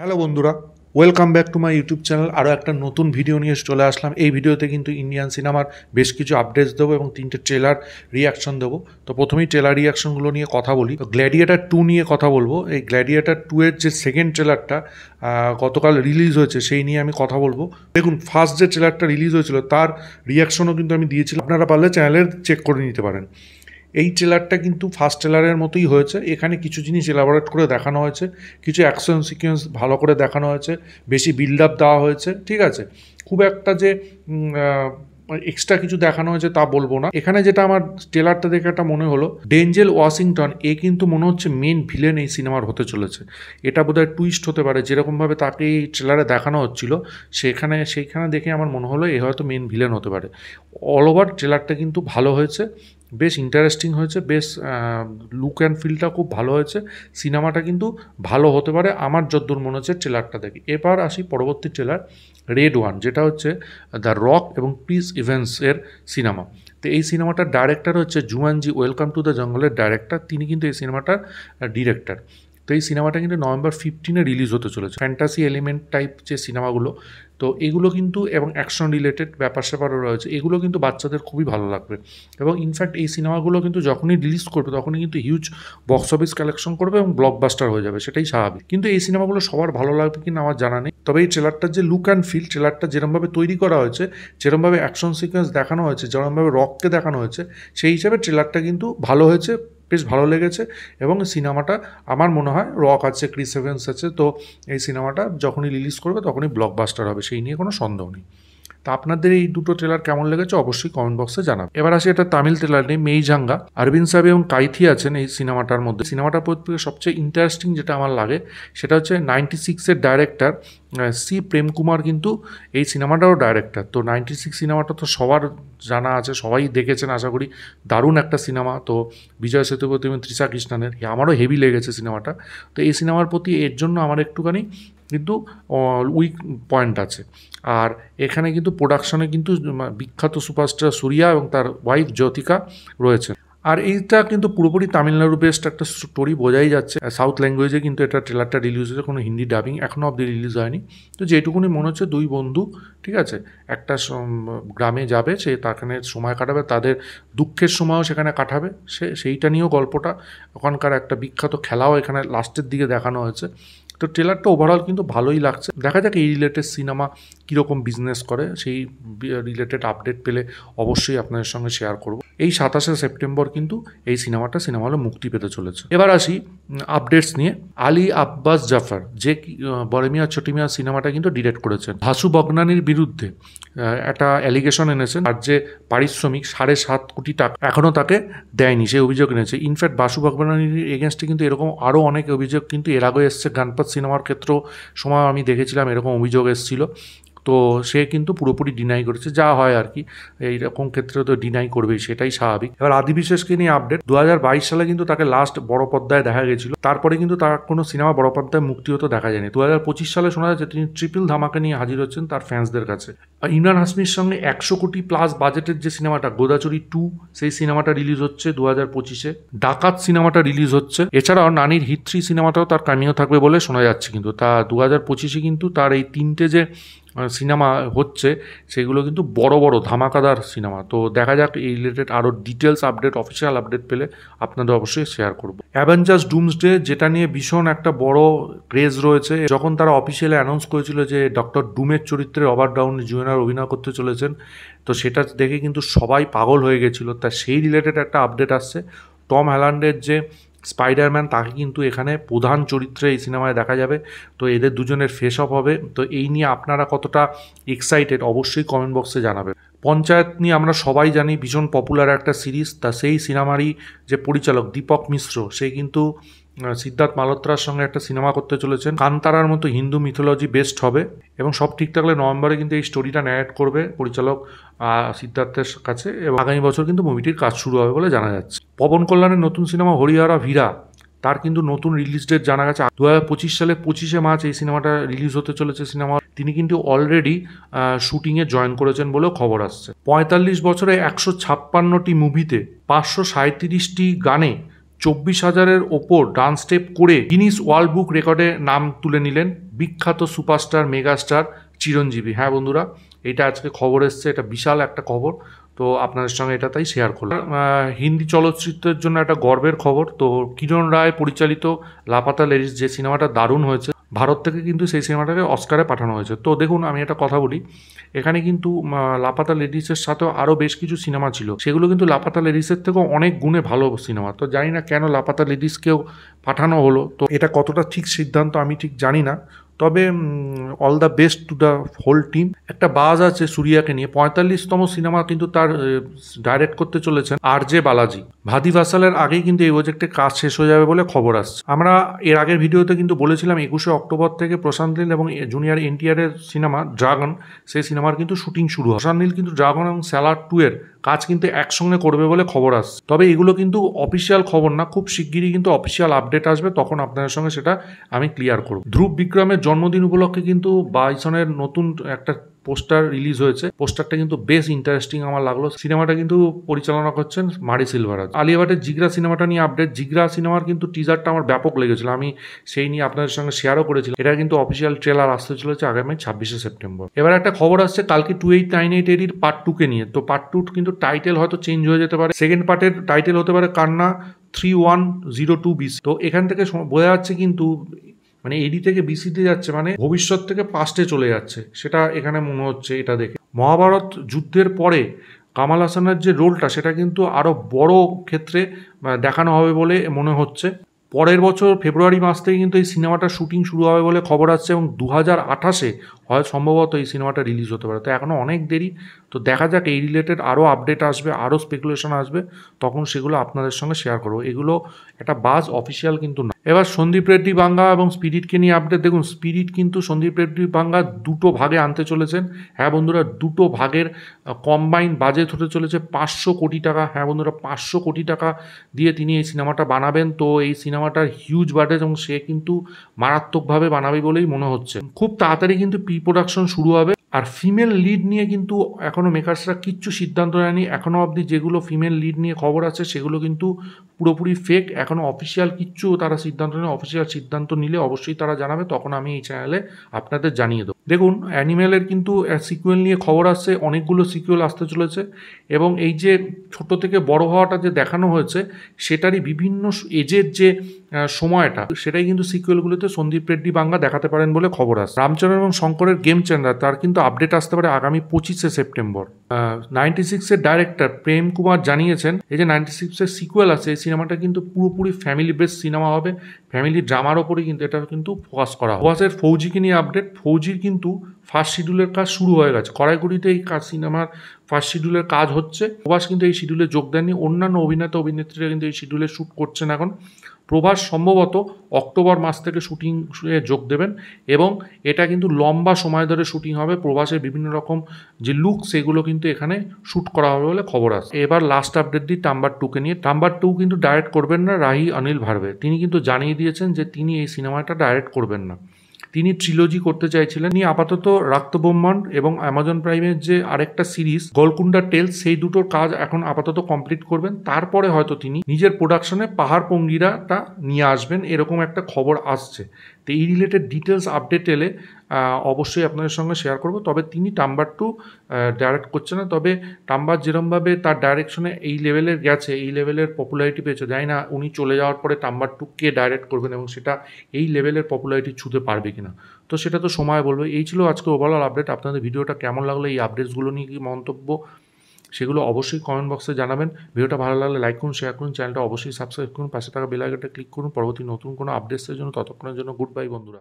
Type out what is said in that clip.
Hello বন্ধুরা, welcome back to my YouTube channel. আরও একটা নতুন ভিডিও নিয়ে চলে আসলাম। এই ভিডিওতে কিন্তু ইন্ডিয়ান সিনেমার বেশ কিছু আপডেটস দেবো এবং তিনটে ট্রেলার রিয়াকশন দেবো। তো প্রথমেই ট্রেলার রিয়াকশনগুলো নিয়ে কথা বলি। তো গ্ল্যাডিয়েটার 2 নিয়ে কথা বলবো। এই গ্ল্যাডিয়েটার 2 এর যে সেকেন্ড ট্রেলারটা গতকাল রিলিজ হয়েছে সেই নিয়ে আমি কথা বলবো। দেখুন, ফার্স্ট যে ট্রেলারটা রিলিজ হয়েছিল তার রিয়াকশনও কিন্তু আমি দিয়েছিলাম, আপনারা পারলে চ্যানেলের চেক করে নিতে পারেন। এই ট্রেলারটা কিন্তু ফার্স্ট ট্রেলারের মতোই হয়েছে। এখানে কিছু জিনিস এলাবোরেট করে দেখানো হয়েছে, কিছু অ্যাকশন সিকোয়েন্স ভালো করে দেখানো হয়েছে, বেশি বিল্ড আপ দেওয়া হয়েছে, ঠিক আছে। খুব একটা যে এক্সট্রা কিছু দেখানো হয়েছে তা বলবো না। এখানে যেটা আমার ট্রেলারটা দেখে একটা মনে হলো, ডেনজেল ওয়াশিংটন কিন্তু মনে হচ্ছে মেন ভিলেন এই সিনেমার হতে চলেছে। এটা বোধহয় টুইস্ট হতে পারে, যেরকমভাবে তাকে এই ট্রেলারে দেখানো হচ্ছিল সেইখানে দেখে আমার মনে হলো এ হয়তো মেন ভিলেন হতে পারে। অল ওভার ট্রেলারটা কিন্তু ভালো হয়েছে, বেশ ইন্টারেস্টিং হয়েছে, বেশ লুক অ্যান্ড ফিলটা খুব ভালো হয়েছে। সিনেমাটা কিন্তু ভালো হতে পারে আমার যদ্দূর মনে হচ্ছে ট্রেলারটা দেখি। এবার আসি পরবর্তী ট্রেলার, রেড ওয়ান, যেটা হচ্ছে দ্য রক এবং ক্রিস ইভেন্সের সিনেমা। তো এই সিনেমাটার ডাইরেক্টর হচ্ছে জুমানজি ওয়েলকাম টু দ্য জঙ্গলের ডাইরেক্টর, তিনি কিন্তু এই সিনেমাটার ডিরেক্টর। তো এই সিনেমাটা কিন্তু নভেম্বর 15 রিলিজ হতে চলেছে। ফ্যান্টাসি এলিমেন্ট টাইপ যে সিনেমাগুলো, তো এগুলো কিন্তু এবং অ্যাকশন রিলেটেড ব্যাপার স্যাপারও রয়েছে, এগুলো কিন্তু বাচ্চাদের খুবই ভালো লাগবে। এবং ইনফ্যাক্ট এই সিনেমাগুলো কিন্তু যখনই রিলিজ করবে তখনই কিন্তু হিউজ বক্স অফিস কালেকশন করবে এবং ব্লকবাস্টার হয়ে যাবে, সেটাই স্বাভাবিক। কিন্তু এই সিনেমাগুলো সবার ভালো লাগবে কিনা আমার জানা নেই। তবে এই ট্রেলারটার যে লুক অ্যান্ড ফিল, ট্রেলারটা যেরকমভাবে তৈরি করা হয়েছে, যেরকমভাবে অ্যাকশন সিকোয়েন্স দেখানো হয়েছে, যেরকমভাবে রককে দেখানো হয়েছে, সেই হিসাবে ট্রেলারটা কিন্তু ভালো হয়েছে, বেশ ভালো লেগেছে। এবং সিনেমাটা আমার মনে হয় রক আছে, ক্রিস এভেন্স আছে, তো এই সিনেমাটা যখনই রিলিজ করবে তখনই ব্লকবাস্টার হবে, সেই নিয়ে কোনো সন্দেহ নেই। তা আপনাদের এই দুটো ট্রেলার কেমন লেগেছে অবশ্যই কমেন্ট বক্সে জানাবেন। এবার আসি একটা তামিল ট্রেলার নেই, মেইঝাঙ্গা। অরবিন্দ সাহেব এবং কাইথি আছেন এই সিনেমাটার মধ্যে। সিনেমাটার প্রতি সবচেয়ে ইন্টারেস্টিং যেটা আমার লাগে সেটা হচ্ছে 96-এর ডাইরেক্টর সি প্রেম কুমার কিন্তু এই সিনেমাটারও ডাইরেক্টর। তো 96 সিনেমাটা তো সবার জানা আছে, সবাই দেখেছেন আশা করি। দারুণ একটা সিনেমা। তো বিজয় সেতুপতি এবং তৃষা কৃষ্ণানের, আমারও হেভি লেগেছে সিনেমাটা। তো এই সিনেমার প্রতি এর জন্য আমার একটুখানি কিন্তু উইক পয়েন্ট আছে। আর এখানে কিন্তু প্রোডাকশনে কিন্তু বিখ্যাত সুপারস্টার সূর্যা এবং তার ওয়াইফ জ্যোতিকা রয়েছে। আর এইটা কিন্তু পুরোপুরি তামিলনাড়ু বেসড একটা স্টোরি, বোঝাই যাচ্ছে। সাউথ ল্যাঙ্গুয়েজে কিন্তু এটা ট্রেলারটা রিলিজ হয়েছে, কোনো হিন্দি ডাবিং এখনও অবধি রিলিজ হয়নি। তো যেটুকুনি মনে হচ্ছে, দুই বন্ধু, ঠিক আছে, একটা গ্রামে যাবে, সে তাখানে সময় কাটাবে, তাদের দুঃখের সময়ও সেখানে কাটাবে, সেইটা নিয়েও গল্পটা। ওখানকার একটা বিখ্যাত খেলাও এখানে লাস্টের দিকে দেখানো হয়েছে। তো ট্রেলারটা ওভারঅল কিন্তু ভালোই লাগছে। দেখা যাক এই রিলেটেড সিনেমা কীরকম বিজনেস করে, সেই রিলেটেড আপডেট পেলে অবশ্যই আপনাদের সঙ্গে শেয়ার করব। এই 27শে সেপ্টেম্বর কিন্তু এই সিনেমা হলে মুক্তি পেতে চলেছে। এবার আসি আপডেটস নিয়ে। আলী আব্বাস জাফর, যে বড় মিয়া ছোটি মিয়া সিনেমাটা কিন্তু ডিরেক্ট করেছেন, ভাসু বগনানির বিরুদ্ধে একটা অ্যালিগেশন এনেছেন। আর যে পারিশ্রমিক 7.5 কোটি টাকা এখনও তাকে দেয়নি, সেই অভিযোগ এনেছে। ইনফ্যাক্ট বাসু বগনানির এগেনস্টে কিন্তু এরকম আরও অনেক অভিযোগ কিন্তু এর আগে এসছে। গানপাত সিনেমার ক্ষেত্রেও সময় আমি দেখেছিলাম এরকম অভিযোগ এসেছিল। তো সে কিন্তু পুরোপুরি ডিনাই করেছে, যা হয় আর কি, এইরকম ক্ষেত্রে তো ডিনাই করবেই, সেটাই স্বাভাবিক। এবার আদি বিশেষকে নিয়ে আপডেট। 2022 সালে কিন্তু তাকে লাস্ট বড় পর্দায় দেখা গেছিল, তারপরে কিন্তু তার কোনো সিনেমা বড় পর্দায় মুক্তি হতে দেখা যায়নি। 2025 সালে শোনা যাচ্ছে তিনি ট্রিপল ধামাকা নিয়ে হাজির হচ্ছেন তার ফ্যান্সদের কাছে। ইমরান হাশমির সঙ্গে 100 কোটি প্লাস বাজেটের যে সিনেমাটা গোদাচুরি 2, সেই সিনেমাটা রিলিজ হচ্ছে 2025-এ। ডাকাত সিনেমাটা রিলিজ হচ্ছে। এছাড়াও নানির হিট 3 সিনেমাটাও তার কামিও থাকবে বলে শোনা যাচ্ছে। কিন্তু তা 2025-এ কিন্তু তার এই 3টে যে সিনেমা হচ্ছে সেগুলো কিন্তু বড় বড় ধামাকাদার সিনেমা। তো দেখা যাক এই রিলেটেড আরও ডিটেলস আপডেট, অফিসিয়াল আপডেট পেলে আপনাদের অবশ্যই শেয়ার করব। অ্যাভেঞ্জার্স ডুমসডে, যেটা নিয়ে ভীষণ একটা বড় ক্রেজ রয়েছে, যখন তারা অফিসিয়ালি অ্যানাউন্স করেছিল যে ডক্টর ডুমের চরিত্রে রবার্ট ডাউনি জুনিয়র অভিনয় করতে চলেছেন, তো সেটা দেখে কিন্তু সবাই পাগল হয়ে গেছিলো। তা সেই রিলেটেড একটা আপডেট আসছে। টম হল্যান্ডের যে স্পাইডারম্যান, তাকে কিন্তু এখানে প্রধান চরিত্রে এই সিনেমায় দেখা যাবে। তো এদের দুজনের ফেস অফ হবে। তো এই নিয়ে আপনারা কতটা এক্সাইটেড অবশ্যই কমেন্ট বক্সে জানাবেন। পঞ্চায়েত নিয়ে আমরা সবাই জানি ভীষণ পপুলার একটা সিরিজ। তা সেই সিনেমারই যে পরিচালক দীপক মিশ্র, সে কিন্তু সিদ্ধার্থ মালহোত্রার সঙ্গে একটা সিনেমা করতে চলেছেন। কান্তারার মতো হিন্দু মিথোলজি বেসড হবে এবং সব ঠিক থাকলে নভেম্বরে কিন্তু এই স্টোরিটা ন্যারেট করবে পরিচালক সিদ্ধার্থের কাছে, এবং আগামী বছর কিন্তু মুভিটির কাজ শুরু হবে বলে জানা যাচ্ছে। পবন কল্যাণের নতুন সিনেমা হরিহরা ভিরা, তার কিন্তু নতুন রিলিজ ডেট জানা গেছে 2025 সালে 25শে মার্চ এই সিনেমাটা রিলিজ হতে চলেছে। সিনেমা তিনি কিন্তু অলরেডি শুটিংয়ে জয়েন করেছেন বলেও খবর আসছে। 45 বছরে 156টি মুভিতে 537টি গানে 24,000-এর ওপর ডান্স স্টেপ করে গিনিস ওয়ার্ল্ড বুক রেকর্ডে নাম তুলে নিলেন বিখ্যাত সুপারস্টার মেগাস্টার চিরঞ্জীবী। হ্যাঁ বন্ধুরা, এটা আজকে খবর এসছে, এটা বিশাল একটা খবর, তো আপনাদের সঙ্গে এটা তাই শেয়ার করলাম। হিন্দি চলচ্চিত্রের জন্য একটা গর্বের খবর। তো কিরণ রায় পরিচালিত লাপাতা লেডিস যে সিনেমাটা দারুণ হয়েছে, ভারত থেকে কিন্তু সেই সিনেমাটাকে অস্কারে পাঠানো হয়েছে। তো দেখুন, আমি একটা কথা বলি, এখানে কিন্তু লাপাতা লেডিসের সাথেও আরও বেশ কিছু সিনেমা ছিল, সেগুলো কিন্তু লাপাতা লেডিসের থেকেও অনেক গুণে ভালো সিনেমা। তো জানি না কেন লাপাতা লেডিসকেও পাঠানো হলো, তো এটা কতটা ঠিক সিদ্ধান্ত আমি ঠিক জানি না। তবে all the best to the whole team. একটা বাজ আছে সূর্যাকে নিয়ে, 45তম সিনেমা কিন্তু তার ডাইরেক্ট করতে চলেছেন RJ বালাজি। ভাদি ভাসালের আগেই কিন্তু এই প্রজেক্টে কাজ শেষ হয়ে যাবে বলে খবর আসছে। আমরা এর আগের ভিডিওতে কিন্তু বলেছিলাম 21শে অক্টোবর থেকে প্রশান্ত নীল এবং জুনিয়র NTR এর সিনেমা ড্রাগন, সেই সিনেমার কিন্তু শুটিং শুরু হয়। প্রশান্ত নীল কিন্তু ড্রাগন এবং স্যালার 2 এর কাজ কিন্তু একসঙ্গে করবে বলে খবর আসছে। তবে এগুলো কিন্তু অফিসিয়াল খবর না, খুব শিগগিরই কিন্তু অফিসিয়াল আপডেট আসবে, তখন আপনাদের সঙ্গে সেটা আমি ক্লিয়ার করব। ধ্রুব বিক্রমের জন্মদিন উপলক্ষে কিন্তু বাইসনের নতুন একটা পোস্টার রিলিজ হয়েছে। পোস্টারটা কিন্তু বেশ ইন্টারেস্টিং আমার লাগলো। সিনেমাটা কিন্তু পরিচালনা করছেন মারি সিলভারাজ। আলিয়া ভাটের জিগরা সিনেমাটা নিয়ে আপডেট। জিগরা সিনেমার কিন্তু টিজারটা আমার ব্যাপক লেগেছিল, আমি সেই নিয়ে আপনাদের সঙ্গে শেয়ারও করেছিলাম। এটা কিন্তু অফিসিয়াল ট্রেলার আসতে চলেছে আগামী 26শে সেপ্টেম্বর। এবার একটা খবর আসছে কালকে 2898 পার্ট 2 নিয়ে। তো পার্ট 2 কিন্তু টাইটেল হয়তো চেঞ্জ হয়ে যেতে পারে। সেকেন্ড পার্টের টাইটেল হতে পারে কান্না 3102 BC। তো এখান থেকে বোঝা যাচ্ছে কিন্তু মানে এডি থেকে বিসিতে যাচ্ছে, মানে ভবিষ্যৎ থেকে পাস্টে চলে যাচ্ছে, সেটা এখানে মনে হচ্ছে এটা দেখে। মহাভারত যুদ্ধের পরে কামাল হাসানের যে রোলটা, সেটা কিন্তু আরও বড় ক্ষেত্রে দেখানো হবে বলে মনে হচ্ছে। পরের বছর ফেব্রুয়ারি মাস থেকে কিন্তু এই সিনেমাটার শুটিং শুরু হবে বলে খবর আসছে, এবং 2028-এ হয় সম্ভবত এই সিনেমাটা রিলিজ হতে পারে। তো এখনও অনেক দেরি, তো দেখা যাক এই রিলেটেড আরও আপডেট আসবে, আরও স্পেকুলেশন আসবে, তখন সেগুলো আপনাদের সঙ্গে শেয়ার করবো। এগুলো একটা বাজ, অফিসিয়াল কিন্তু না। এবার সন্দীপ রেড্ডি বাঙ্গা এবং স্পিরিটকে নিয়ে আপডেট। দেখুন, স্পিরিট কিন্তু সন্দীপ রেড্ডি বাঙ্গা দুটো ভাগে আনতে চলেছেন। হ্যাঁ বন্ধুরা, দুটো ভাগের কম্বাইন বাজেট হতে চলেছে 500 কোটি টাকা। হ্যাঁ বন্ধুরা, 500 কোটি টাকা দিয়ে তিনি এই সিনেমাটা বানাবেন। তো এই সিনেমাটার হিউজ বাজেট, এবং সে কিন্তু মারাত্মকভাবে বানাবে বলেই মনে হচ্ছে। খুব তাড়াতাড়ি কিন্তু প্রোডাকশন শুরু হবে। আর ফিমেল লিড নিয়ে কিন্তু এখনও মেকার্সরা কিচ্ছু সিদ্ধান্ত নেয়নি। এখনও অবধি যেগুলো ফিমেল লিড নিয়ে খবর আছে সেগুলো কিন্তু পুরোপুরি ফেক। এখনও অফিসিয়াল কিচ্ছু তারা সিদ্ধান্ত নেয়। অফিসিয়াল সিদ্ধান্ত নিলে অবশ্যই তারা জানাবে, তখন আমি এই চ্যানেলে আপনাদের জানিয়ে দেবো। দেখুন, অ্যানিমেলের কিন্তু সিকুয়েল নিয়ে খবর আসছে, অনেকগুলো সিকুয়েল আসতে চলেছে, এবং এই যে ছোট থেকে বড় হওয়াটা যে দেখানো হয়েছে, সেটারই বিভিন্ন এজের যে সময়টা, সেটাই কিন্তু সিকুয়েলগুলোতে সন্দীপ রেড্ডি বাঙ্গা দেখাতে পারেন বলে খবর আসছে। রামচরণ এবং শঙ্করের গেম চেঞ্জার, তার কিন্তু আপডেট আসতে পারে আগামী 25শে সেপ্টেম্বর। 96-এর ডাইরেক্টর প্রেম কুমার জানিয়েছেন, এই যে 96-এর সিকুয়েল আছে, এই সিনেমাটা কিন্তু পুরোপুরি ফ্যামিলি বেসড সিনেমা হবে, ফ্যামিলি ড্রামার ওপরই কিন্তু এটা কিন্তু ফোকাস করা হবে। প্রভাসের ফৌজিকে নিয়ে আপডেট। ফৌজির কিন্তু ফার্স্ট শিডিউলের কাজ শুরু হয়ে গেছে, কড়াইগুড়িতে এই কাজ সিনেমার ফার্স্ট শিডিউলের কাজ হচ্ছে। প্রভাস কিন্তু এই শিডিউলে যোগ দেননি, অন্যান্য অভিনেতা অভিনেত্রীরা কিন্তু এই শিডিউলে শ্যুট করছেন এখন। প্রভাস সম্ভবত অক্টোবর মাস থেকে শুটিং যোগ দেবেন, এবং এটা কিন্তু লম্বা সময় ধরে শুটিং হবে। প্রভাসের বিভিন্ন রকম যে লুক, সেগুলো কিন্তু এখানে শ্যুট করা হবে বলে খবর আছে। এবার লাস্ট আপডেট দিই টাম্বার 2কে নিয়ে। টাম্বার 2 কিন্তু ডাইরেক্ট করবেন না রাহি অনিল ভার্বে। তিনি কিন্তু জানিয়ে দিয়েছেন যে তিনি এই সিনেমাটা ডাইরেক্ট করবেন না, তিনি ট্রিলজি করতে চাইছিলেন। তিনি আপাতত রক্তবোম্বান্ড এবং অ্যামাজন প্রাইমের যে আরেকটা সিরিজ গোলকুন্ডা টেলস, সেই দুটোর কাজ এখন আপাতত কমপ্লিট করবেন। তারপরে হয়তো তিনি নিজের প্রোডাকশনে পাহাড় পঙ্গিরাটা নিয়ে আসবেন, এরকম একটা খবর আসছে। তো এই রিলেটেড ডিটেলস আপডেট এলে অবশ্যই আপনাদের সঙ্গে শেয়ার করব। তবে তিনি টাম্বার 2 ডাইরেক্ট করছে না। তবে টাম্বার যেরমভাবে তার ডাইরেকশনে এই লেভেলের গেছে, এই লেভেলের পপুলারিটি পেয়েছে, জানি না উনি চলে যাওয়ার পরে টাম্বার 2 কে ডাইরেক্ট করবেন এবং সেটা এই লেভেলের পপুলারিটি ছুঁতে পারবে কিনা, তো সেটা তো সময় বলবে। এই ছিল আজকে ওভারঅল আপডেট। আপনাদের ভিডিওটা কেমন লাগলো, এই আপডেটসগুলো নিয়ে কি মন্তব্য, সেগুলো অবশ্যই কমেন্ট বক্সে জানাবেন। ভিডিওটা ভালো লাগলে লাইক করুন, শেয়ার করুন, চ্যানেলটা অবশ্যই সাবস্ক্রাইব করুন, পাশে থাকা বেল আইকনটা ক্লিক করুন পরবর্তী নতুন কোনো আপডেটসের জন্য। ততক্ষণের জন্য গুড বাই বন্ধুরা।